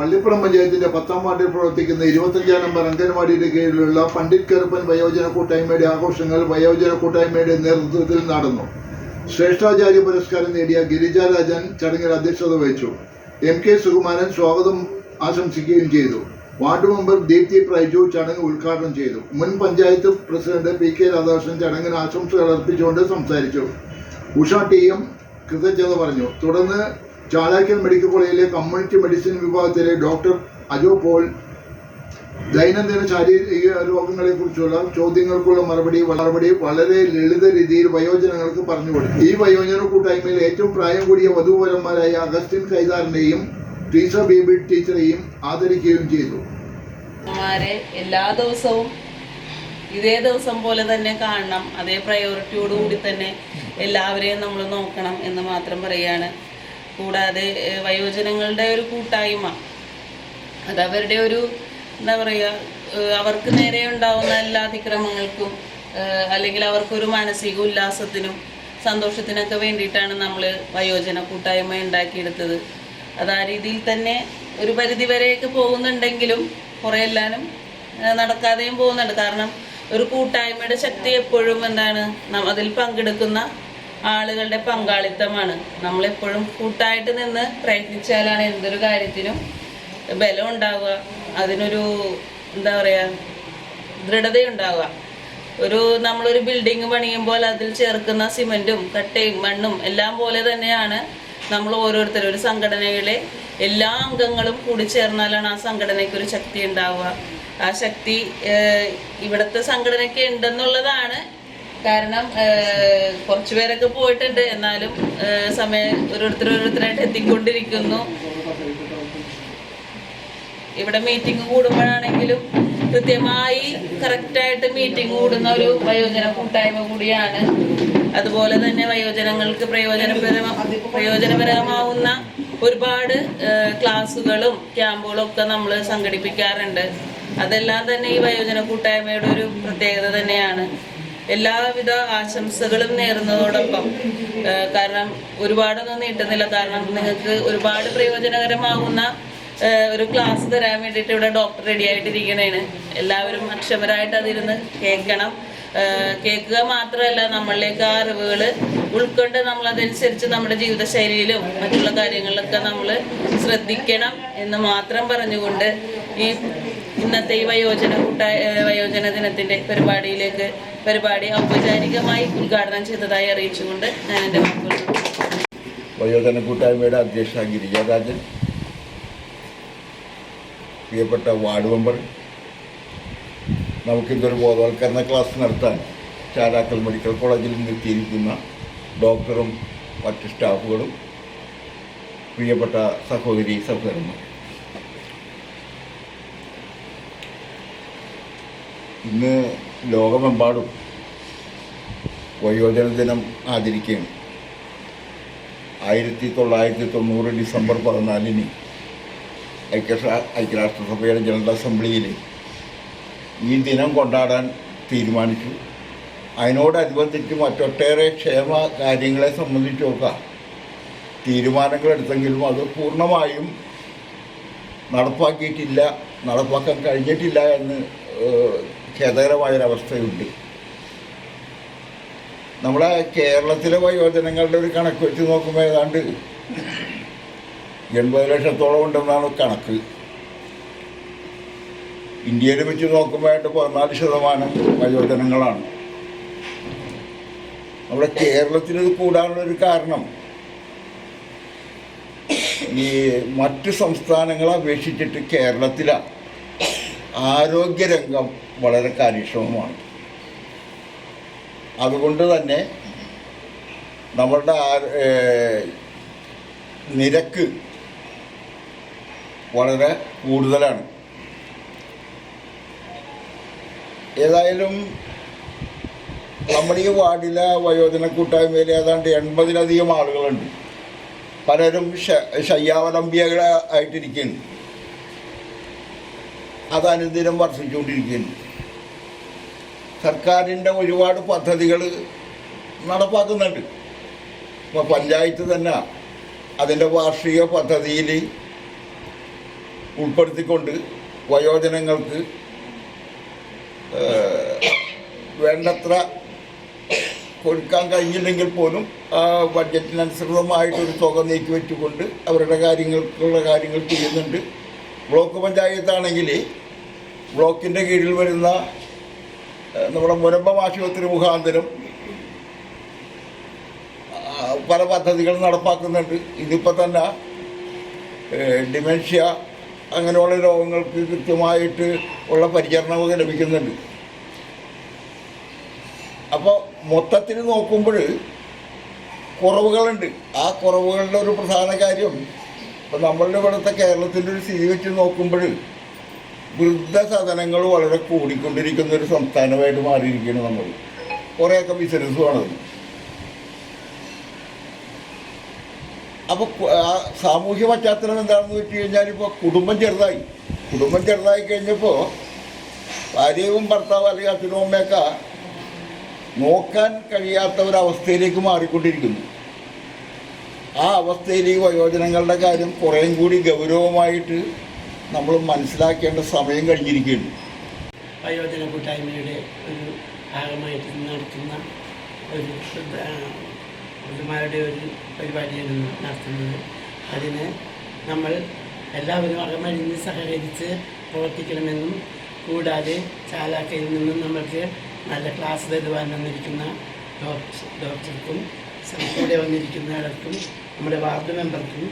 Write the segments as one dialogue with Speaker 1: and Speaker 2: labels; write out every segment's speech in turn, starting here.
Speaker 1: പള്ളിപ്പുറം പഞ്ചായത്തിന്റെ 10ാം വാർഡിൽ പ്രവർത്തിക്കുന്ന 25ാം നമ്പർ അംഗൻവാടിയുടെ കീഴിലുള്ള പണ്ഡിറ്റ് കറുപ്പൻ വയോജന കൂട്ടായ്മയുടെ ആഘോഷങ്ങൾ വയോജന കൂട്ടായ്മയുടെ നേതൃത്വത്തിൽ നടന്നു. ശ്രേഷ്ഠാചാര്യ പുരസ്കാരം നേടിയ ഗിരിജ രാജൻ ചടങ്ങിൽ അധ്യക്ഷത വഹിച്ചു. MK സുകുമാരൻ സ്വാഗതം ആശംസിക്കുകയും ചെയ്തു. വാർഡ് മെമ്പർ ദീപ്തി പ്രൈജു ചടങ്ങ് ഉദ്ഘാടനം ചെയ്തു. മുൻ പഞ്ചായത്ത് പ്രസിഡന്റ് PK രാധാകൃഷ്ണൻ ചടങ്ങിന് ആശംസകൾ അർപ്പിച്ചുകൊണ്ട് സംസാരിച്ചു. ഉഷ TM കൃതജ്ഞത പറഞ്ഞു. തുടർന്ന് ചാലാക്കൽ മെഡിക്കൽ കോളേജിലെ കമ്മ്യൂണിറ്റി മെഡിസിൻ വിഭാഗത്തിലെ ഡോക്ടർ അജോ പോൾ ദൈനംദിന ശാരീരിക രോഗങ്ങളെക്കുറിച്ചുള്ള ചോദ്യങ്ങൾക്കുള്ള മറുപടി വളരെ ലളിത രീതിയിൽ വയോജനങ്ങൾക്ക് പറഞ്ഞു കൊടുത്തു. ഈ വയോജന കൂട്ടായ്മയിൽ ഏറ്റവും പ്രായം കൂടിയ വധൂവരന്മാരായ അഗസ്റ്റിൻ കൈതാറിനെയും ട്രീസ ബേബി ടീച്ചറെയും ആദരിക്കുകയും ചെയ്തു.
Speaker 2: എല്ലാ ദിവസവും ഇതേ ദിവസം പോലെ തന്നെ കാണണം, അതേ പ്രയോറിറ്റിയോടുകൂടി തന്നെ എല്ലാവരെയും നമ്മൾ നോക്കണം എന്ന് മാത്രം പറയാണ്. കൂടാതെ വയോജനങ്ങളുടെ ഒരു കൂട്ടായ്മ, അത് അവരുടെ ഒരു എന്താ പറയുക, അവർക്ക് നേരെ ഉണ്ടാവുന്ന എല്ലാ അതിക്രമങ്ങൾക്കും അല്ലെങ്കിൽ അവർക്കൊരു മാനസിക ഉല്ലാസത്തിനും സന്തോഷത്തിനൊക്കെ വേണ്ടിയിട്ടാണ് നമ്മൾ വയോജന കൂട്ടായ്മ ഉണ്ടാക്കിയെടുത്തത്. അത് ആ രീതിയിൽ തന്നെ ഒരു പരിധിവരെയൊക്കെ പോകുന്നുണ്ടെങ്കിലും കുറേ എല്ലാവരും നടക്കാതെയും പോകുന്നുണ്ട്. കാരണം ഒരു കൂട്ടായ്മയുടെ ശക്തി എപ്പോഴും എന്താണ്, അതിൽ പങ്കെടുക്കുന്ന ആളുകളുടെ പങ്കാളിത്തമാണ്. നമ്മളെപ്പോഴും കൂട്ടായിട്ട് നിന്ന് പ്രയത്നിച്ചാലാണ് എന്തൊരു കാര്യത്തിനും ബലം ഉണ്ടാവുക, അതിനൊരു എന്താ പറയുക ദൃഢതയുണ്ടാവുക. നമ്മളൊരു ബിൽഡിങ് പണിയുമ്പോൾ അതിൽ ചേർക്കുന്ന സിമെൻറ്റും കട്ടയും മണ്ണും എല്ലാം പോലെ തന്നെയാണ് നമ്മൾ ഓരോരുത്തരും ഒരു സംഘടനയിലെ എല്ലാ അംഗങ്ങളും കൂടി ചേർന്നാലാണ് ആ സംഘടനയ്ക്ക് ഒരു ശക്തി ഉണ്ടാവുക. ആ ശക്തി ഇവിടുത്തെ സംഘടനയ്ക്ക് ഉണ്ടെന്നുള്ളതാണ്. കാരണം കുറച്ചു പേരൊക്കെ പോയിട്ടുണ്ട്, എന്നാലും സമയം ഓരോരുത്തരായിട്ട് എത്തിക്കൊണ്ടിരിക്കുന്നു. ഇവിടെ മീറ്റിംഗ് കൂടുമ്പോഴാണെങ്കിലും കൃത്യമായി കറക്റ്റായിട്ട് മീറ്റിംഗ് കൂടുന്ന ഒരു വയോജന കൂട്ടായ്മ കൂടിയാണ്. അതുപോലെ തന്നെ വയോജനങ്ങൾക്ക് പ്രയോജനപരമാവുന്ന ഒരുപാട് ക്ലാസ്സുകളും ക്യാമ്പുകളും ഒക്കെ നമ്മൾ സംഘടിപ്പിക്കാറുണ്ട്. അതെല്ലാം തന്നെ ഈ വയോജന കൂട്ടായ്മയുടെ ഒരു പ്രത്യേകത തന്നെയാണ്. എല്ലാവിധ ആശംസകളും നേർന്നതോടൊപ്പം, കാരണം ഒരുപാടൊന്നും നീട്ടുന്നില്ല, കാരണം നിങ്ങൾക്ക് ഒരുപാട് പ്രയോജനകരമാകുന്ന ഒരു ക്ലാസ് തരാൻ വേണ്ടിയിട്ട് ഇവിടെ ഡോക്ടർ റെഡി ആയിട്ടിരിക്കണേണ്. എല്ലാവരും അക്ഷമരായിട്ട് അതിരുന്ന് കേൾക്കണം. കേൾക്കുക മാത്രമല്ല, നമ്മളിലേക്ക് ആ അറിവുകൾ ഉൾക്കൊണ്ട് നമ്മൾ അതനുസരിച്ച് നമ്മുടെ ജീവിതശൈലിയിലും മറ്റുള്ള കാര്യങ്ങളിലൊക്കെ നമ്മൾ ശ്രദ്ധിക്കണം എന്ന് മാത്രം പറഞ്ഞുകൊണ്ട് ഇന്നത്തെ ഈ വയോജന ദിനത്തിന്റെ പരിപാടി ഔപചാരികമായി ഉദ്ഘാടനം ചെയ്തതായി അറിയിച്ചുകൊണ്ട് ഞാൻ എൻ്റെ വാക്കുകൾ.
Speaker 3: വയോജന കൂട്ടായ്മയുടെ അധ്യക്ഷ ഗിരിജ രാജൻ, പ്രിയപ്പെട്ട വാർഡ് മെമ്പർ, നമുക്കിതൊരു ബോധവൽക്കരണ ക്ലാസ് നടത്താൻ ചാലാക്കൽ മെഡിക്കൽ കോളേജിൽ നിന്നെത്തിയിരിക്കുന്ന ഡോക്ടറും മറ്റ് സ്റ്റാഫുകളും, പ്രിയപ്പെട്ട സഹോദരന്മാർ, ഇന്ന് ലോകമെമ്പാടും വയോജന ദിനം ആചരിക്കുകയാണ്. 1990 ഡിസംബർ 14 ഐക്യരാഷ്ട്രസഭയുടെ ജനറൽ അസംബ്ലിയിൽ ഈ ദിനം കൊണ്ടാടാൻ തീരുമാനിച്ചു. അതിനോടനുബന്ധിച്ച് മറ്റൊട്ടേറെ ക്ഷേമ കാര്യങ്ങളെ സംബന്ധിച്ചൊക്കെ തീരുമാനങ്ങളെടുത്തെങ്കിലും അത് പൂർണ്ണമായും നടപ്പാക്കാൻ കഴിഞ്ഞിട്ടില്ല എന്ന് ഖേദകരമായൊരവസ്ഥയുണ്ട്. നമ്മളെ കേരളത്തിലെ വയോജനങ്ങളുടെ ഒരു കണക്ക് വെച്ച് നോക്കുമ്പോൾ ഏതാണ്ട് 80 ലക്ഷത്തോളം ഉണ്ടെന്നാണ് കണക്ക്. ഇന്ത്യയിൽ വെച്ച് നോക്കുമ്പോൾ 14% വയോജനങ്ങളാണ്. നമ്മുടെ കേരളത്തിൽ ഇത് കൂടാനുള്ളൊരു കാരണം ഈ മറ്റ് സംസ്ഥാനങ്ങളെ അപേക്ഷിച്ചിട്ട് കേരളത്തിലെ ആരോഗ്യരംഗം വളരെ കാര്യക്ഷമമാണ്. അതുകൊണ്ട് തന്നെ നമ്മളുടെ നിരക്ക് വളരെ കൂടുതലാണ്. ഏതായാലും നമ്മുടെ ഈ വാർഡിലെ വയോജന കൂട്ടായ്മയിൽ ഏതാണ്ട് 80-ലധികം ആളുകളുണ്ട്. പലരും ശയ്യാവലംബികളായിട്ടിരിക്കുന്നു. അത് അനുദിനം വർദ്ധിച്ചുകൊണ്ടിരിക്കുന്നു. സർക്കാരിൻ്റെ ഒരുപാട് പദ്ധതികൾ നടപ്പാക്കുന്നുണ്ട്. ഇപ്പോൾ പഞ്ചായത്ത് തന്നെ അതിൻ്റെ വാർഷിക പദ്ധതിയിൽ ഉൾപ്പെടുത്തിക്കൊണ്ട് വയോജനങ്ങൾക്ക് വേണ്ടത്ര കൊടുക്കാൻ കഴിഞ്ഞില്ലെങ്കിൽ പോലും ആ ബഡ്ജറ്റിനനുസൃതമായിട്ടൊരു തുക നീക്കി വെച്ചുകൊണ്ട് അവരുടെ കാര്യങ്ങൾ ചെയ്യുന്നുണ്ട്. ബ്ലോക്ക് പഞ്ചായത്താണെങ്കിൽ ബ്ലോക്കിൻ്റെ കീഴിൽ വരുന്ന നമ്മുടെ മുനമ്പം ആശുപത്രി മുഖാന്തരം പല പദ്ധതികൾ നടപ്പാക്കുന്നുണ്ട്. ഇതിപ്പോൾ തന്നെ ഡിമെൻഷ്യ അങ്ങനെയുള്ള രോഗങ്ങൾക്ക് കൃത്യമായിട്ട് ഉള്ള പരിചരണമൊക്കെ ലഭിക്കുന്നുണ്ട്. അപ്പോൾ മൊത്തത്തിൽ നോക്കുമ്പോൾ കുറവുകളുണ്ട്. ആ കുറവുകളുടെ ഒരു പ്രധാന കാര്യം ഇപ്പം നമ്മളുടെ ഇവിടുത്തെ കേരളത്തിൻ്റെ ഒരു സ്ഥിതി വെച്ച് നോക്കുമ്പോൾ വൃദ്ധസദനങ്ങൾ വളരെ കൂടിക്കൊണ്ടിരിക്കുന്ന ഒരു സംസ്ഥാനമായിട്ട് മാറിയിരിക്കുകയാണ്. നമ്മൾ കുറേയൊക്കെ ബിസിനസ്സുമാണത്. അപ്പോൾ ആ സാമൂഹ്യ പശ്ചാത്തലം എന്താണെന്ന് വെച്ച് കഴിഞ്ഞാൽ ഇപ്പോൾ കുടുംബം ചെറുതായി കഴിഞ്ഞപ്പോൾ ഭാര്യയും ഭർത്താവ് അല്ലെങ്കിൽ അച്ഛനും അമ്മയൊക്കെ നോക്കാൻ കഴിയാത്ത ഒരവസ്ഥയിലേക്ക് മാറിക്കൊണ്ടിരിക്കുന്നു. ആ അവസ്ഥയിൽ ഈ വയോജനങ്ങളുടെ കാര്യം കുറേയും കൂടി ഗൗരവമായിട്ട് നമ്മൾ മനസ്സിലാക്കേണ്ട സമയം കഴിഞ്ഞിരിക്കുകയാണ്.
Speaker 4: വയോജന കൂട്ടായ്മയുടെ ഒരു ഭാഗമായിട്ട് നടത്തുന്ന ഒരു വൃദ്ധന്മാരുടെ ഒരു പരിപാടിയാണ് നടത്തുന്നത്. അതിന് നമ്മൾ എല്ലാവരും അകമഴിഞ്ഞ് സഹകരിച്ച് പ്രവർത്തിക്കണമെന്നും കൂടാതെ ചാലാക്കയിൽ നിന്നും നമ്മൾക്ക് നല്ല ക്ലാസ് തരുവാൻ വന്നിരിക്കുന്ന ഡോക്ടർക്കും കൂടെ വന്നിരിക്കുന്നവർക്കും നമ്മുടെ വാർഡ് മെമ്പർക്കും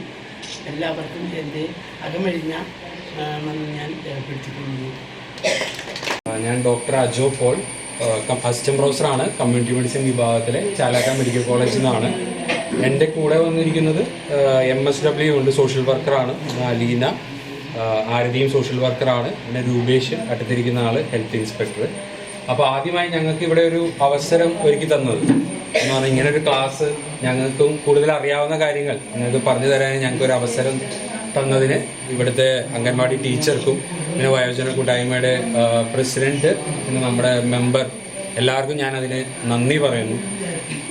Speaker 4: എല്ലാവർക്കും എൻ്റെ അകമഴിഞ്ഞ നന്ദി ഞാൻ രേഖപ്പെടുത്തിക്കൊള്ളുന്നു.
Speaker 5: ഞാൻ ഡോക്ടർ അജോ പോൾ, അസിസ്റ്റന്റ് പ്രൊഫസറാണ് കമ്മ്യൂണിറ്റി മെഡിസിൻ വിഭാഗത്തിലെ ചാലാക്ക മെഡിക്കൽ കോളേജിൽ നിന്നാണ്. എൻ്റെ കൂടെ വന്നിരിക്കുന്നത് MSW ഉണ്ട്, സോഷ്യൽ വർക്കറാണ്. അലീന ആരതിയും സോഷ്യൽ വർക്കറാണ്. പിന്നെ രൂപേഷ് അടുത്തിരിക്കുന്ന ആൾ ഹെൽത്ത് ഇൻസ്പെക്ടർ. അപ്പോൾ ആദ്യമായി ഞങ്ങൾക്ക് ഇവിടെ ഒരു അവസരം ഒരുക്കി തന്നത് എന്ന് പറഞ്ഞാൽ ഇങ്ങനെ ഒരു ക്ലാസ് ഞങ്ങൾക്കും കൂടുതൽ അറിയാവുന്ന കാര്യങ്ങൾ നിങ്ങൾക്ക് പറഞ്ഞു തരാൻ ഞങ്ങൾക്കൊരു അവസരം തന്നതിന് ഇവിടുത്തെ അംഗൻവാടി ടീച്ചർക്കും പിന്നെ വയോജന കൂട്ടായ്മയുടെ പ്രസിഡന്റ് പിന്നെ നമ്മുടെ മെമ്പർ എല്ലാവർക്കും ഞാനതിന് നന്ദി പറയുന്നു.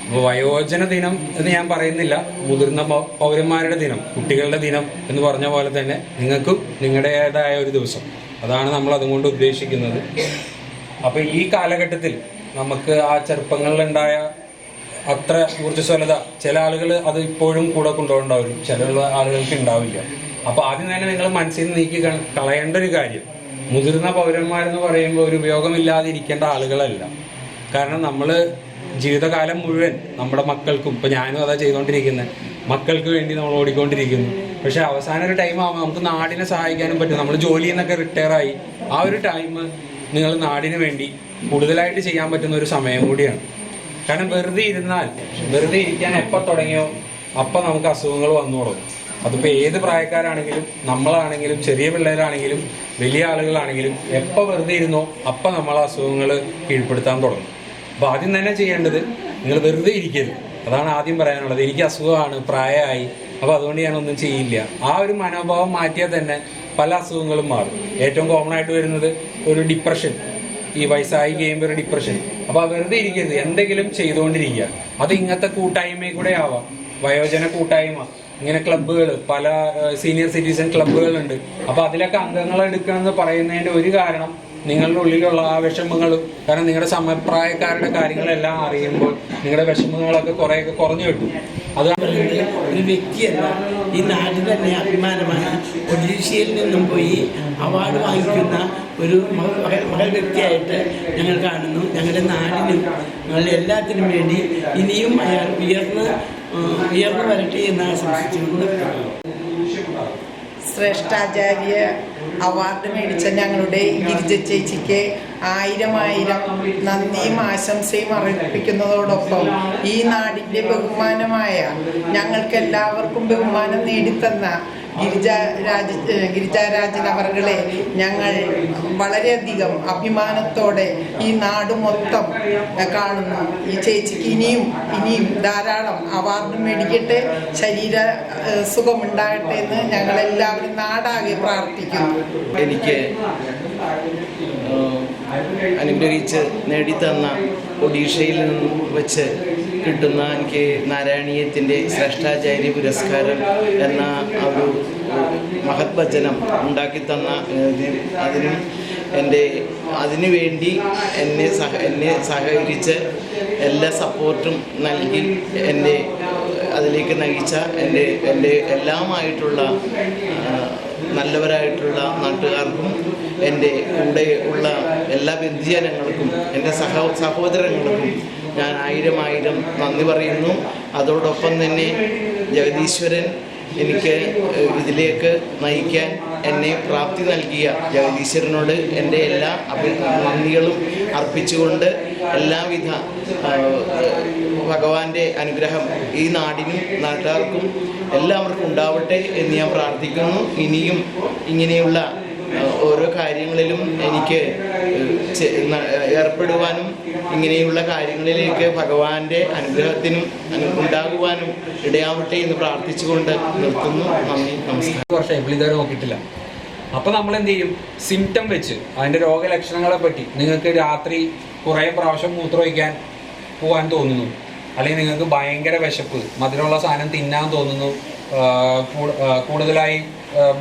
Speaker 5: അപ്പോൾ വയോജന ദിനം എന്ന് ഞാൻ പറയുന്നില്ല, മുതിർന്ന പൗരന്മാരുടെ ദിനം, കുട്ടികളുടെ ദിനം എന്ന് പറഞ്ഞ പോലെ തന്നെ നിങ്ങൾക്കും നിങ്ങളുടേതായ ഒരു ദിവസം, അതാണ് നമ്മൾ അതുകൊണ്ട് ഉദ്ദേശിക്കുന്നത്. അപ്പോൾ ഈ കാലഘട്ടത്തിൽ നമുക്ക് ആ ചെറുപ്പങ്ങളിലുണ്ടായ അത്ര ഊർജ്ജസ്വലത ചില ആളുകൾ അത് ഇപ്പോഴും കൂടെ കൊണ്ടുപോകുന്നുണ്ടാവും, ചില ആളുകൾക്ക് ഉണ്ടാവില്ല. അപ്പോൾ ആദ്യം തന്നെ നിങ്ങൾ മനസ്സിൽ നിന്ന് നീക്കി കളയേണ്ട ഒരു കാര്യം, മുതിർന്ന പൗരന്മാരെന്ന് പറയുമ്പോൾ ഒരു ഉപയോഗമില്ലാതെ ഇരിക്കേണ്ട ആളുകളല്ല. കാരണം നമ്മൾ ജീവിതകാലം മുഴുവൻ നമ്മുടെ മക്കൾക്കും, ഇപ്പോൾ ഞാനും അതാ ചെയ്തുകൊണ്ടിരിക്കുന്നത്, മക്കൾക്ക് വേണ്ടി നമ്മൾ ഓടിക്കൊണ്ടിരിക്കുന്നു. പക്ഷെ അവസാന ഒരു ടൈം ആകുമ്പോൾ നമുക്ക് നാടിനെ സഹായിക്കാനും പറ്റും. നമ്മൾ ജോലിയിൽ നിന്നൊക്കെ റിട്ടയറായി ആ ഒരു ടൈം നിങ്ങൾ നാടിന് വേണ്ടി കൂടുതലായിട്ട് ചെയ്യാൻ പറ്റുന്ന ഒരു സമയം കൂടിയാണ്. കാരണം വെറുതെ ഇരിക്കാൻ എപ്പോൾ തുടങ്ങിയോ അപ്പം നമുക്ക് അസുഖങ്ങൾ വന്നു തുടങ്ങും. അതിപ്പോൾ ഏത് പ്രായക്കാരാണെങ്കിലും നമ്മളാണെങ്കിലും ചെറിയ പിള്ളേരാണെങ്കിലും വലിയ ആളുകളാണെങ്കിലും എപ്പോൾ വെറുതെ ഇരുന്നോ അപ്പം നമ്മൾ അസുഖങ്ങൾ കീഴ്പ്പെടുത്താൻ തുടങ്ങും. അപ്പോൾ ആദ്യം തന്നെ ചെയ്യേണ്ടത് നിങ്ങൾ വെറുതെ ഇരിക്കരുത്. അതാണ് ആദ്യം പറയാനുള്ളത്. എനിക്ക് അസുഖമാണ്, പ്രായമായി, അപ്പോൾ അതുകൊണ്ട് ഞാനൊന്നും ചെയ്യില്ല. ആ ഒരു മനോഭാവം മാറ്റിയാൽ തന്നെ പല അസുഖങ്ങളും മാറും. ഏറ്റവും കോമൺ ആയിട്ട് വരുന്നത് ഒരു ഡിപ്രഷൻ, ഈ വയസ്സായി കഴിയുമ്പോൾ ഒരു ഡിപ്രഷൻ. അപ്പോൾ വെറുതെ ഇരിക്കരുത്, എന്തെങ്കിലും ചെയ്തുകൊണ്ടിരിക്കുക. അത് ഇങ്ങനത്തെ കൂട്ടായ്മയിൽ കൂടെ ആവാം, വയോജന കൂട്ടായ്മ, ഇങ്ങനെ ക്ലബ്ബുകൾ, പല സീനിയർ സിറ്റിസൺ ക്ലബ്ബുകളുണ്ട്. അപ്പോൾ അതിലൊക്കെ അംഗങ്ങൾ എടുക്കണമെന്ന് പറയുന്നതിൻ്റെ ഒരു കാരണം നിങ്ങളുടെ ഉള്ളിലുള്ള ആ വിഷമങ്ങളും, കാരണം നിങ്ങളുടെ സമപ്രായക്കാരുടെ കാര്യങ്ങളെല്ലാം അറിയുമ്പോൾ നിങ്ങളുടെ വിഷമങ്ങളൊക്കെ കുറേയൊക്കെ കുറഞ്ഞു കിട്ടും. അത്
Speaker 4: ഒരു വ്യക്തിയല്ല, ഈ നാടിന് തന്നെ അഭിമാനമാണ്. ഒഡീഷയിൽ നിന്നും പോയി അവാർഡ് വാങ്ങിക്കുന്ന ഒരു മകൾ വ്യക്തിയായിട്ട് ഞങ്ങൾ കാണുന്നു. ഞങ്ങളുടെ നാടിനും ഞങ്ങളുടെ എല്ലാത്തിനും വേണ്ടി ഇനിയും അയാൾ ഉയർന്നു വരട്ടെ എന്ന് ആശംസിച്ചുകൊണ്ട്
Speaker 6: ശ്രേഷ്ഠാചാര്യ അവാർഡ് മേടിച്ച ഞങ്ങളുടെ ഗിരിജ ചേച്ചിക്ക് 1000 നന്ദിയും ആശംസയും അർപ്പിക്കുന്നതോടൊപ്പം ഈ നാടിൻ്റെ ബഹുമാനമായ ഞങ്ങൾക്കെല്ലാവർക്കും ബഹുമാനം നേടിത്തന്ന ഗിരിജാരാജൻ അവർകളെ ഞങ്ങൾ വളരെയധികം അഭിമാനത്തോടെ ഈ നാട് മൊത്തം കാണുന്നു. ഈ ചേച്ചിക്ക് ഇനിയും ധാരാളം അവാർഡ് മേടിക്കട്ടെ, ശരീര സുഖമുണ്ടാകട്ടെ എന്ന് ഞങ്ങളെല്ലാവരും നാടാകെ പ്രാർത്ഥിക്കുന്നു.
Speaker 7: എനിക്ക് അനുഗ്രഹിച്ച് നേടിത്തന്ന ഒഡീഷയിൽ നിന്നും വെച്ച്
Speaker 4: കിട്ടുന്ന എനിക്ക് നാരായണീയത്തിൻ്റെ ശ്രേഷ്ഠാചാര്യ പുരസ്കാരം എന്ന ഒരു മഹത് വചനം ഉണ്ടാക്കി തന്ന അതിനും അതിനു വേണ്ടി എന്നെ സഹകരിച്ച് എല്ലാ സപ്പോർട്ടും നൽകി എന്നെ അതിലേക്ക് നയിച്ച എൻ്റെ എല്ലാമായിട്ടുള്ള നല്ലവരായിട്ടുള്ള നാട്ടുകാർക്കും എൻ്റെ കൂടെ ഉള്ള എല്ലാ ബന്ധുജനങ്ങൾക്കും എൻ്റെ സഹോദരങ്ങൾക്കും ഞാൻ ആയിരം നന്ദി പറയുന്നു. അതോടൊപ്പം തന്നെ ജഗദീശ്വരൻ എനിക്ക് ഇതിലേക്ക് നയിക്കാൻ എന്നെ പ്രാപ്തി നൽകിയ ജഗദീശ്വരനോട് എൻ്റെ എല്ലാ നന്ദികളും അർപ്പിച്ചുകൊണ്ട് എല്ലാവിധ ഭഗവാന്റെ അനുഗ്രഹം ഈ നാടിനും നാട്ടുകാർക്കും എല്ലാവർക്കും ഉണ്ടാവട്ടെ എന്ന് ഞാൻ പ്രാർത്ഥിക്കുന്നു. ഇനിയും ഇങ്ങനെയുള്ള ഓരോ കാര്യങ്ങളിലും എനിക്ക് ഏർപ്പെടുവാനും ഇങ്ങനെയുള്ള കാര്യങ്ങളിലേക്ക് ഭഗവാന്റെ അനുഗ്രഹത്തിനും ഉണ്ടാകുവാനും ഇടയാവട്ടെ എന്ന് പ്രാർത്ഥിച്ചുകൊണ്ട് നിർത്തുന്നു. നന്ദി, നമസ്കാരം.
Speaker 5: വർഷം ഇതുവരെ നോക്കിയിട്ടില്ല. അപ്പോൾ നമ്മൾ എന്ത് ചെയ്യും? സിംറ്റം വെച്ച് അതിൻ്റെ രോഗലക്ഷണങ്ങളെ പറ്റി നിങ്ങൾക്ക് രാത്രി കുറേ പ്രാവശ്യം മൂത്രമൊഴിക്കാൻ പോകാൻ തോന്നുന്നു, അല്ലെങ്കിൽ നിങ്ങൾക്ക് ഭയങ്കര വിശപ്പ്, മധുരമുള്ള സാധനം തിന്നാൻ തോന്നുന്നു, കൂടുതലായി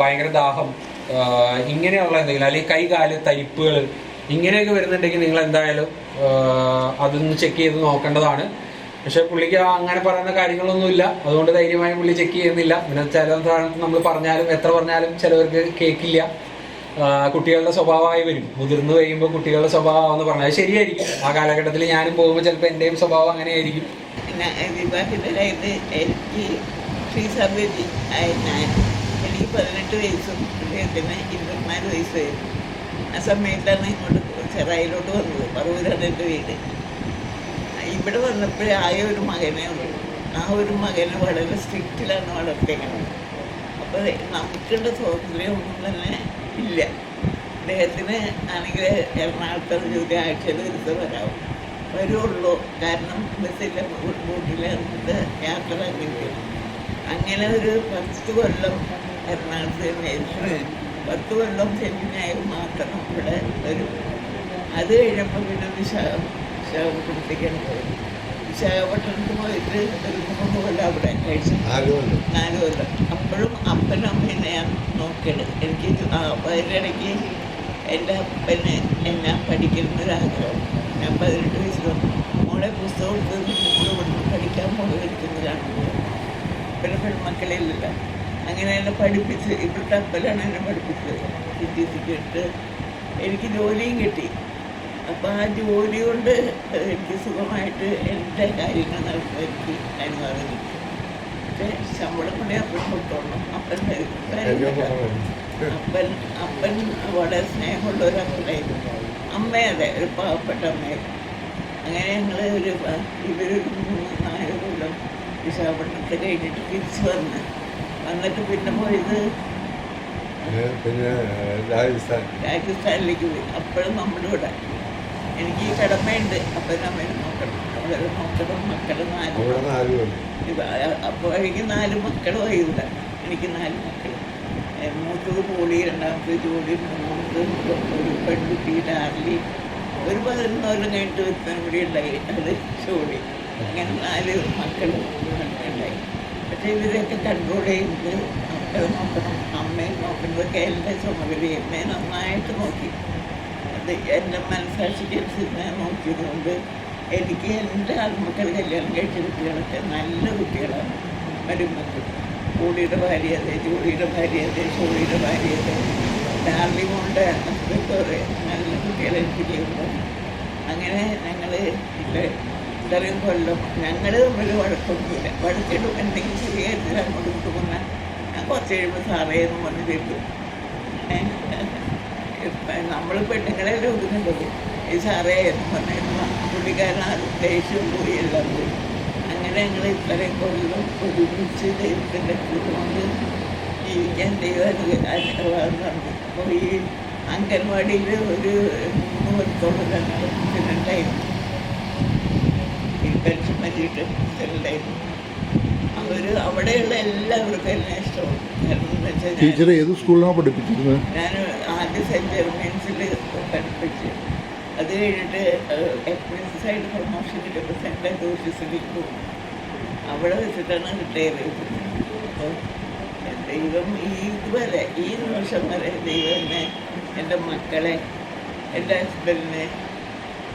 Speaker 5: ഭയങ്കര ദാഹം, ഇങ്ങനെയുള്ള എന്തെങ്കിലും, അല്ലെങ്കിൽ കൈകാല് തരിപ്പുകൾ, ഇങ്ങനെയൊക്കെ വരുന്നുണ്ടെങ്കിൽ നിങ്ങൾ എന്തായാലും അതൊന്ന് ചെക്ക് ചെയ്ത് നോക്കേണ്ടതാണ്. പക്ഷെ പുള്ളിക്ക് അങ്ങനെ പറയുന്ന കാര്യങ്ങളൊന്നുമില്ല, അതുകൊണ്ട് ധൈര്യമായി പുള്ളി ചെക്ക് ചെയ്യുന്നില്ല. പിന്നെ ചില നമ്മൾ പറഞ്ഞാലും എത്ര പറഞ്ഞാലും ചിലവർക്ക് കേൾക്കില്ല. കുട്ടികളുടെ സ്വഭാവമായി വരും, മുതിർന്നു കഴിയുമ്പോൾ കുട്ടികളുടെ സ്വഭാവം എന്ന് പറഞ്ഞാൽ അത് ശരിയായിരിക്കും. ആ കാലഘട്ടത്തിൽ ഞാനും പോകുമ്പോൾ ചിലപ്പോൾ എൻ്റെയും സ്വഭാവം അങ്ങനെ ആയിരിക്കും.
Speaker 7: വിവാഹിതരായിട്ട് എനിക്ക് ഫ്രീ സർജറി എനിക്ക് 18 വയസ്സും അദ്ദേഹത്തിന് 24 വയസ്സായിരുന്നു. ആ സമയത്താണ് ഇങ്ങോട്ട് ചെറായിലോട്ട് വന്നത്. പറവൂരാണ് എൻ്റെ വീട്. ഇവിടെ വന്നപ്പോഴേ ആയ ഒരു മകനേ ഉള്ളൂ. ആ ഒരു മകനെ വളരെ സ്ട്രിക്റ്റിലാണ് വളർത്തേക്കുന്നത്. അപ്പോൾ നമുക്കുള്ള സ്വാതന്ത്ര്യം ഒന്നും തന്നെ ഇല്ല. അദ്ദേഹത്തിന് ആണെങ്കിൽ എറണാകുളത്തെ ജോലി ആഴ്ചയിൽ ഒരു ദിവസം വരുള്ളൂ. കാരണം ബസ്സിലെ ബോട്ടിലെ യാത്ര ആഗ്രഹിക്കണം. അങ്ങനെ ഒരു 10 കൊല്ലം എറണാകുളത്ത് നേരിട്ട് 10 കൊല്ലം ശനി ഞായർ മാത്രം ഇവിടെ വരും. അത് കഴിഞ്ഞപ്പോൾ പിന്നെ വിശാഖപട്ടണത്തേക്കാണ് പോയത്. വിശാഖപട്ടണത്ത് പോയിട്ട് ഒരു 3 കൊല്ലം അവിടെ കഴിച്ചു. 4 കൊല്ലം. അപ്പോഴും അപ്പനും അമ്മേനെ ഞാൻ നോക്കിയത്. എനിക്ക് അതിനിടയ്ക്ക് എൻ്റെ അപ്പന് എന്നെ പഠിക്കുന്നൊരാഗ്രഹം. ഞാൻ 18 വയസ്സിൽ മോളെ പുസ്തകം എടുത്ത് മോള് ഇവിടുന്ന് പഠിക്കാൻ പോയിരിക്കുന്നതാണ്. അപ്പനെ പെൺമക്കളില്ല. അങ്ങനെ എന്നെ പഠിപ്പിച്ച് ഇവിടുത്തെ അപ്പലാണ് എന്നെ പഠിപ്പിച്ചത്. CTC ഇട്ട് എനിക്ക് ജോലിയും കിട്ടി. അപ്പോൾ ആ ജോലി കൊണ്ട് എനിക്ക് സുഖമായിട്ട് എൻ്റെ കാര്യങ്ങൾ നടത്താൻ എനിക്ക് അനുവാദം കിട്ടി. പക്ഷേ ശമ്പളം കൊണ്ട് അപ്പൻ കൊടുത്തോളണം. അപ്പൻ വളരെ സ്നേഹമുള്ള ഒരു അപ്പനായിരുന്നു. അമ്മയതെ ഒരു പാവപ്പെട്ട അമ്മയായിരുന്നു. അങ്ങനെ ഞങ്ങൾ ഇവരൊരു 3-4 കൊല്ലം വിശാഖപട്ടണത്തിൽ കഴിഞ്ഞിട്ട് തിരിച്ചു വന്നിട്ട് പിന്നെ പോയത് രാജസ്ഥാനിലേക്ക് പോയി. അപ്പോഴും നമ്മുടെ ഇവിടെ എനിക്ക് കടമയുണ്ട്. അപ്പനും അമ്മേനെ നോക്കണം, അവരെ നോക്കണം. മക്കളെ 4 അപ്പോൾ എനിക്ക് 4 മക്കളുമായി ഇവിടെ. എനിക്ക് 4 മക്കൾ. മൂത്തത് പോളി, രണ്ടാമത്തെ ജോലി, മൂന്നാമത് ഒരു പെൺകുട്ടി ഡാർലി. ഒരു 11 കൊല്ലം കഴിഞ്ഞിട്ട് ഒരുത്തനും കൂടി ഉണ്ടായി, അത് ജോലി. അങ്ങനെ 4 മക്കളും ഉണ്ടായി. പക്ഷേ ഇവരെയൊക്കെ കൺട്രോൾ ചെയ്യുന്നത് മക്കളെ നോക്കണം, അമ്മയെ നോക്കുന്നതൊക്കെ എൻ്റെ ചുമതല. എന്നെ നന്നായിട്ട് നോക്കി. അത് എൻ്റെ മനസ്സാക്ഷിക്കനുസരിച്ച് ഞാൻ നോക്കിയത് കൊണ്ട് എനിക്ക് എൻ്റെ ആൺമക്കൾ കല്യാണം കഴിച്ച കുട്ടികളൊക്കെ നല്ല കുട്ടികളാണ്. മരുമക്കൾ കൂടിയുടെ ഭാര്യ അതെ, ജോലിയുടെ ഭാര്യ അതെ, ഷോളിയുടെ ഭാര്യ അതെ, ഡാർലി മോളുടെ ഹസ്ബൻഡ് നല്ല കുട്ടികളെ എനിക്ക് ചെയ്യുമ്പോൾ അങ്ങനെ ഞങ്ങൾ ഇത്രയും കൊല്ലം ഞങ്ങൾ തമ്മിൽ വഴക്കൊന്നുമില്ല. വഴക്കിടും എന്തെങ്കിലും ചെറിയ കാര്യത്തിൽ അങ്ങോട്ട് കൊണ്ടുപോകുന്ന ഞാൻ കുറച്ച് കഴിയുമ്പോൾ സാറേ എന്ന് പറഞ്ഞ് തരും. നമ്മൾ പെണ്ണുങ്ങളെല്ലാം ഒതുങ്ങുന്നത് ഈ സാറേ എന്ന് പറഞ്ഞിരുന്ന പുള്ളിക്കാരൻ ദേഷ്യവും പോയി എല്ലാം പോയി. അങ്ങനെ ഞങ്ങൾ ഇത്രയും കൊല്ലം ഒരുമിച്ച് ദൈവത്തിൻ്റെ കൊണ്ട് ജീവിക്കാൻ ദൈവം തന്നു. അപ്പോൾ ഈ അംഗൻവാടിയിൽ ഒരു 3 വർഷത്തോളം ഞങ്ങൾ ഉണ്ടായിരുന്നു. ഈ പെൻഷൻ പറ്റിയിട്ട് ഉണ്ടായിരുന്നു. അവിടെയുള്ള എല്ലാവർക്കും എന്നെ ഇഷ്ടമാണ്. കാരണം എന്ന് വെച്ചാൽ
Speaker 1: ടീച്ചർ ഏത് സ്കൂളിലാണ് പഠിപ്പിച്ചിരുന്നത്?
Speaker 7: ഞാൻ ആദ്യം സെൻറ്റ് ജെർമൻസിൽ പഠിപ്പിച്ച്, അത് കഴിഞ്ഞിട്ട് സൈഡ് പ്രൊമോഷനിൽ സെൻട്രൽ ഓഫീസിലേക്ക് പോകും. അവിടെ വെച്ചിട്ടാണ് റിട്ടയർ ചെയ്തത്. അപ്പോൾ ദൈവം ഇതുവരെ ഈ നിമിഷം വരെ ദൈവം എന്നെ, എൻ്റെ മക്കളെ, എൻ്റെ ഹസ്ബൻഡിനെ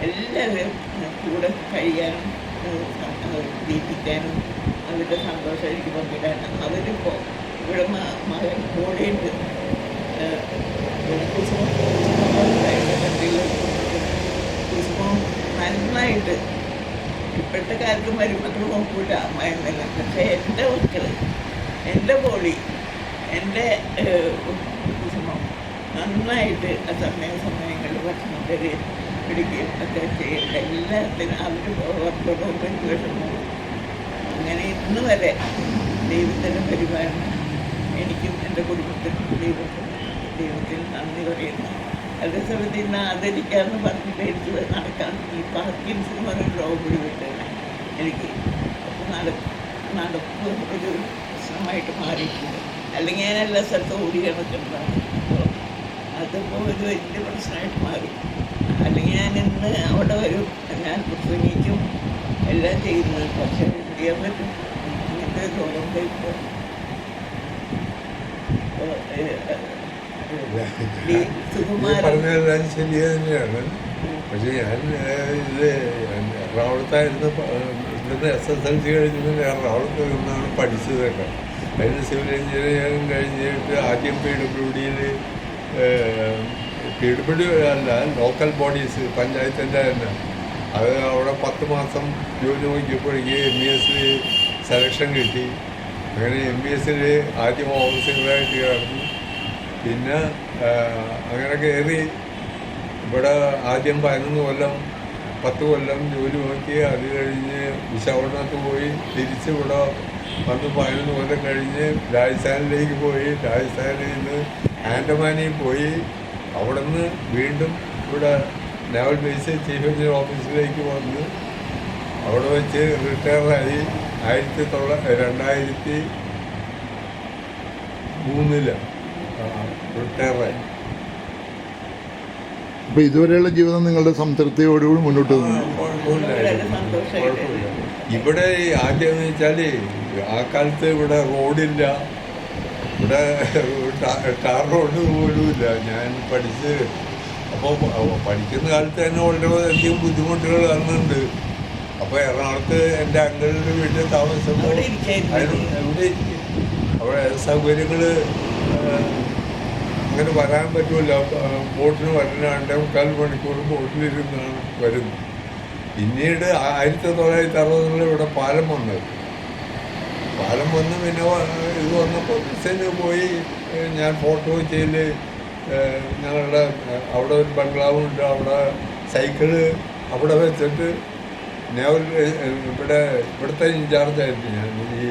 Speaker 7: എല്ലാവരും കൂടെ കഴിയാനും ജീവിക്കാനും അവരുടെ സന്തോഷം എനിക്ക് പങ്കിടാനും അവരിപ്പോൾ ഇവിടെ മകൻ കൂടെയുണ്ട്. കുസുമം നന്നായിട്ട് ഇപ്പോഴത്തെ കാലത്ത് മരുമക്കൾ നോക്കൂല അമ്മായിമ്മല്ല. പക്ഷേ എൻ്റെ മക്കൾ, എൻ്റെ ബോഡി, എൻ്റെ കുസുമം നന്നായിട്ട് സമയങ്ങളിൽ ഭക്ഷണം പിടിക്കുകയും ഒക്കെ ചെയ്യേണ്ട എല്ലാത്തിനും അവർ വിഷമവും. അങ്ങനെ ഇന്ന് വരെ ദൈവത്തിൻ്റെ പരിപാലനം എനിക്കും എൻ്റെ കുടുംബത്തിനും ദൈവത്തിന് നന്ദി പറയുന്നു. അതേസമയത്ത് ഇന്ന് ആദരിക്കാമെന്ന് പറഞ്ഞിട്ട് എനിക്ക് നടക്കാൻ ഈ പാർക്കിൻസ് എന്ന് പറയുന്ന രോഗം പിടിപെട്ടാണ് എനിക്ക്. നടപ്പ് ഒരു പ്രശ്നമായിട്ട് മാറിയിട്ടുണ്ട്. അല്ലെങ്കിൽ ഞാൻ എല്ലാ സ്ഥലത്തും ഓടി കിടക്കുന്നതാണ്. അപ്പോൾ അതിപ്പോൾ ഒരു വലിയ പ്രശ്നമായിട്ട് മാറി. അല്ലെങ്കിൽ ഞാൻ ഇന്ന് അവിടെ വരും, ഞാൻ പ്രസംഗിക്കും, എല്ലാം ചെയ്യുന്നത്. പക്ഷേ ചെയ്യാൻ പറ്റും ഇങ്ങനത്തെ രോഗം കഴിപ്പോൾ.
Speaker 8: പറഞ്ഞതെല്ലാം ശരി തന്നെയാണ്. പക്ഷെ ഞാൻ ഇത് എറണാകുളത്തായിരുന്നു. ഇവിടുന്ന് SSLC കഴിഞ്ഞിട്ട് എറണാകുളത്ത് നിന്നാണ് പഠിച്ചതൊക്കെ. അതിന് സിവിൽ എഞ്ചിനീയറിംഗ് കഴിഞ്ഞിട്ട് ആദ്യം PWD അല്ല, ലോക്കൽ ബോഡീസ്, പഞ്ചായത്തിൻ്റെ തന്നെ. അത് അവിടെ 10 മാസം ജോലി നോക്കിയപ്പോഴേക്ക് MES സെലക്ഷൻ കിട്ടി. അങ്ങനെ MES ആദ്യം ഓഫീസറായിട്ട് കിടന്നു. പിന്നെ അങ്ങനെ കയറി ഇവിടെ ആദ്യം 11 കൊല്ലം 10 കൊല്ലം ജോലി നോക്കി. അത് കഴിഞ്ഞ് വിശാഖപട്ടണത്ത് പോയി. തിരിച്ച് ഇവിടെ വന്ന് 11 കൊല്ലം കഴിഞ്ഞ് രാജസ്ഥാനിലേക്ക് പോയി. രാജസ്ഥാനിൽ നിന്ന് ആൻഡമാനിൽ പോയി. അവിടെ നിന്ന് വീണ്ടും ഇവിടെ നാവൽ ബേസ് ചീഫ് എഞ്ചിനീയർ ഓഫീസിലേക്ക് വന്ന് അവിടെ വെച്ച് റിട്ടയറായി. 2003 റിട്ടയറായി.
Speaker 1: അപ്പോൾ ഇതുവരെയുള്ള ജീവിതം നിങ്ങളുടെ സംതൃപ്തിയോടുകൂടി മുന്നോട്ട് പോകുന്നു?
Speaker 8: കുഴപ്പമില്ല. ഇവിടെ ആദ്യം എന്ന് വെച്ചാൽ ആ കാലത്ത് ഇവിടെ റോഡില്ല. ഇവിടെ ടാർ റോഡ് പോലുമില്ല. ഞാൻ പഠിച്ച് അപ്പോൾ പഠിക്കുന്ന കാലത്ത് തന്നെ വളരെയധികം ബുദ്ധിമുട്ടുകൾ കാണുന്നുണ്ട്. അപ്പോൾ എറണാകുളത്ത് എൻ്റെ അങ്കിളുടെ വീട്ടിൽ താമസിച്ചപ്പോൾ അവിടെ സൗകര്യങ്ങൾ അങ്ങനെ വരാൻ പറ്റുമല്ല. ബോട്ടിന് വരാണ്ട് 3/4 മണിക്കൂർ ബോട്ടിലിരുന്നാണ് വരുന്നത്. പിന്നീട് 1960 ഇവിടെ പാലം വന്നത്. പാലം വന്ന് പിന്നെ ഇത് വന്നപ്പോൾ ബസ്സിന് പോയി. ഞാൻ ഫോർട്ട് കൊച്ചിയിൽ ഞങ്ങളുടെ അവിടെ ഒരു ബംഗ്ലാവുണ്ട്. അവിടെ സൈക്കിള് അവിടെ വെച്ചിട്ട് നേവൽ ഇവിടുത്തെ ഇൻചാർജായിരുന്നു ഞാൻ. ഈ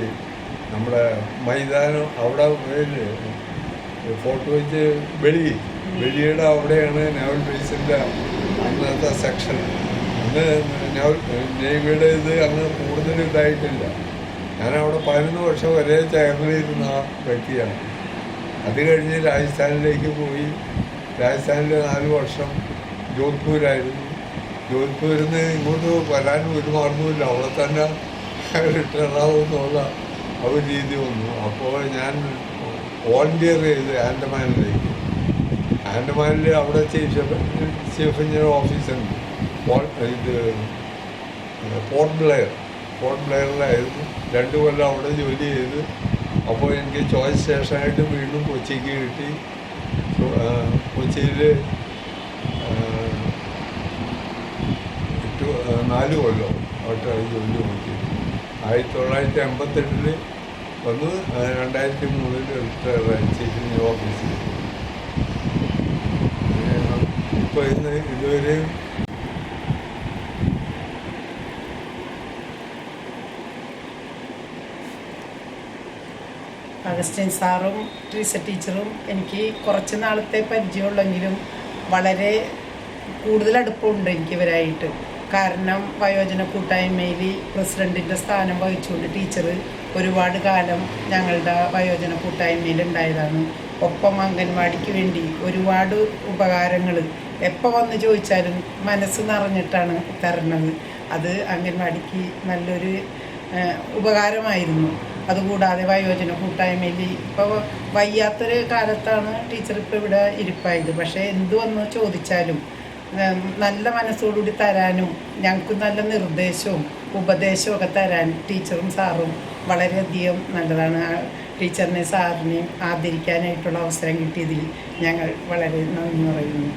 Speaker 8: നമ്മുടെ മൈതാനം അവിടെ ഫോർട്ട് കൊച്ചി വെളിയുടെ അവിടെയാണ് നേവൽ ബേസിൻ്റെ അന്നത്തെ സെക്ഷൻ. അന്ന് നേവിയുടെ ഇത് അന്ന് കൂടുതൽ ഇതായിട്ടില്ല. ഞാനവിടെ 11 വർഷം വരെ ചേർന്നിരുന്ന വ്യക്തിയാണ്. അത് കഴിഞ്ഞ് രാജസ്ഥാനിലേക്ക് പോയി. രാജസ്ഥാനിൽ 4 വർഷം ജോധ്പൂരായിരുന്നു. ജോധ്പൂരിൽ നിന്ന് ഇങ്ങോട്ട് വരാൻ ഒരു മാർഗമില്ല. അവിടെ തന്നെ റിട്ടയറാവുമെന്നുള്ള ഒരു രീതി വന്നു. അപ്പോൾ ഞാൻ വോളണ്ടിയർ ചെയ്ത് ആൻഡമാനിലേക്ക്. ആൻഡമാനിൽ അവിടെ ചീഫ് എഞ്ചിനീയർ ഓഫീസുണ്ട്. ഇത് പോർട്ട് ബ്ലെയറിലായിരുന്നു. 2 കൊല്ലം അവിടെ ജോലി ചെയ്ത്. അപ്പോൾ എനിക്ക് ചോയ്സ് സ്റ്റേഷനായിട്ട് വീണ്ടും കൊച്ചിക്ക് കിട്ടി. കൊച്ചിയിൽ 4 കൊല്ലം അവിടെ ജോലി നോക്കി. 1988 വന്ന് 2003 റിട്ടയറായി ചീഫ് എഞ്ചിനീയർ ഓഫീസിൽ. ഇപ്പോൾ ഇന്ന് ഇതുവരെയും
Speaker 6: അഗസ്റ്റിൻ സാറും ട്രീസ ടീച്ചറും എനിക്ക് കുറച്ച് നാളത്തെ പരിചയമുള്ളെങ്കിലും വളരെ കൂടുതൽ അടുപ്പമുണ്ട് എനിക്ക് ഇവരായിട്ട്. കാരണം വയോജന കൂട്ടായ്മയിൽ പ്രസിഡൻറ്റിൻ്റെ സ്ഥാനം വഹിച്ചുകൊണ്ട് ടീച്ചർ ഒരുപാട് കാലം ഞങ്ങളുടെ വയോജന കൂട്ടായ്മയിൽ ഉണ്ടായതാണ്. ഒപ്പം അംഗൻവാടിക്ക് വേണ്ടി ഒരുപാട് ഉപകാരങ്ങൾ എപ്പോൾ വന്ന് ചോദിച്ചാലും മനസ്സ് നിറഞ്ഞിട്ടാണ് തരണത്. അത് അംഗൻവാടിക്ക് നല്ലൊരു ഉപകാരമായിരുന്നു. അതുകൂടാതെ വയോജന കൂട്ടായ്മയിൽ ഇപ്പോൾ വയ്യാത്തൊരു കാലത്താണ് ടീച്ചർ ഇപ്പോൾ ഇവിടെ ഇരിപ്പായത്. പക്ഷേ എന്തു വന്ന് ചോദിച്ചാലും നല്ല മനസ്സോടുകൂടി തരാനും ഞങ്ങൾക്ക് നല്ല നിർദ്ദേശവും ഉപദേശവും ഒക്കെ തരാൻ ടീച്ചറും സാറും വളരെയധികം നല്ലതാണ്. ടീച്ചറിനെയും സാറിനെയും ആദരിക്കാനായിട്ടുള്ള അവസരം കിട്ടിയതിൽ ഞങ്ങൾ വളരെ നന്ദി പറയുന്നു.